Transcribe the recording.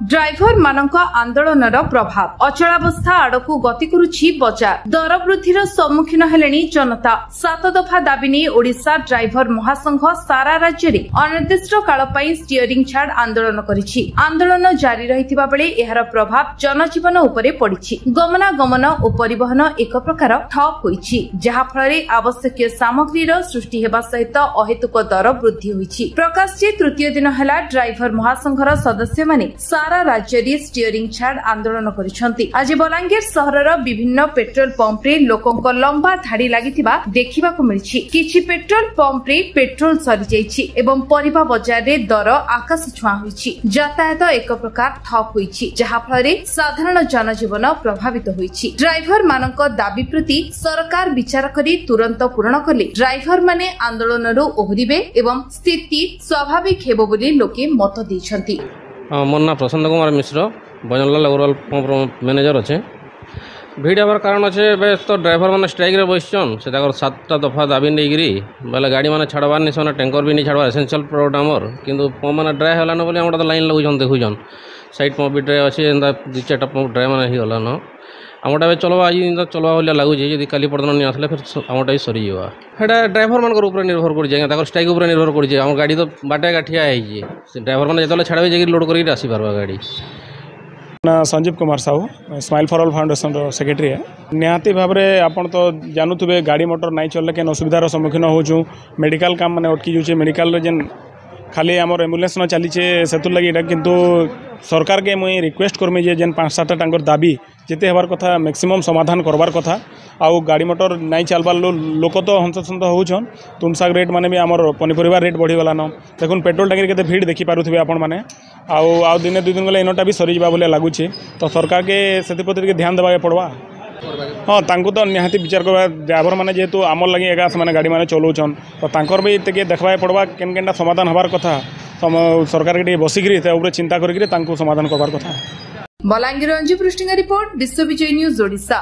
Driver मानक आंदोलनर प्रभाव अचलावस्था आड़कू गति करुछि बजार दर वृद्धिर सम्मुखीन हेलेनी जनता 7 दफा दाबी नहीं ओडिशा ड्राइवर महासंघ सारा राज्य में अनिर्दिष्ट काल पई स्टीयरिंग छाड़ आंदोलन करिछि। आंदोलन जारी रहिथिबा बेले एहार प्रभाव जनजीवन उपरे पड़िछि। गमनागमन और परिवहन एक प्रकार ठप होइछि, जहा फଳରେ आवश्यक सामग्रीर सृष्टि हेबा सहित अहेतुक दर वृद्धि होइछि। प्रकाश जे तृतीय दिन हेला ड्राइवर महासंघर सदस्य माने सारा राज्य रे स्टीयरिंग छाड़ आंदोलन करिसंती। आज बलांगीर सहरर विभिन्न पेट्रोल पंप रे लोकंक लंबा धाड़ी लागिथिबा देखिबाकू मिलिछि। किछि पेट्रोल पंप रे पेट्रोल सरी जाइछि एवं परिबा बजार रे दर आकाश छुआ होइछि। यातायात एक प्रकार ठप होइछि, जहा फଳରେ साधारण जनजीवन प्रभावित होइछि। ड्राइवर मानक दाबी प्रति सरकार विचार करी तुरंत पूर्ण कले ड्राइवर माने आंदोलनरू ओहरिबे एवं स्थिति स्वाभाविक हेबो बोली लोके मत दैछंती। मोर ना Prashant Kumar Mishra बजनलाल overall pump manager अच्छे। भिड़ हबार कारण अच्छे तो ड्राइवर मैंने स्ट्राइक रे बसन से 7टा दफा दाबी नहीं बोले गाड़ी मैंने छाड़बार नहीं से टैंकर भी नहीं छाड़बार एसेंशियल प्रोडक्ट आमर किंतु पंप मैंने ड्राए होलान बोले हम तो लाइन लगुन देखुन साइड पंप भी ड्राए अच्छे 2-4टा पंप ड्राए मैंने होलान आमटा भी चलवा आज चलवा भाई लगुच जब काली पर्दन नहीं आसले फिर आमटा भी सरी जावा हेटा ड्राइवर मान निर्भर कर स्ट्राइक उपर निर्भर कर गाड़ी तो बाटे गाठिया है ड्राइवर मैंने जो छाड़े जाकि लोड कर आसी पार्बा गाड़ी। Sanjeev Kumar Sahu smile for all foundation secretary है। निहाती भाव में आपन तो जानूे गाड़ी मोटर नहीं चलले केन असुविधार सम्मुखीन होचु। मेडिकल काम मैंने अटकी जाऊे मेडिकल जेन खाली आमर एम्बुलेंस न चलीचे से लगी किंतु सरकार के मुई रिक्वेस्ट करमी जे जेन 5-7टा टांगर दाबी जिते हबार कथा मैक्सिमम समाधान करबार कथा। आउ गाड़ी मोटर नहीं चलबार लोक तो हंससंत होचन। तुमसाग रेट माने भी आमर पनीपरिया रेट बढ़ीगलान। देखुन पेट्रोल टांकी केते भीड़ देखी पारुथिबे आपण माने। आउ दिने 2 दिन गले इनटा भी सरी जाबा बोले लागुछि। तो सरकार के सेति ध्यान देबा पड़वा। हाँ तांको तो निहाती विचार करवा ड्राइवर मैंने जेहेतु आमर लगे एगा से गाड़ी मैंने चलाउछन तो तांकर भी देखा पड़वा केन समाधान हबार कथा सरकार के बसिक चिंता करी समाधान करबार कथा। बलांगीर अंजु पृष्टिंग रिपोर्ट विश्व विजय न्यूज ओडिशा।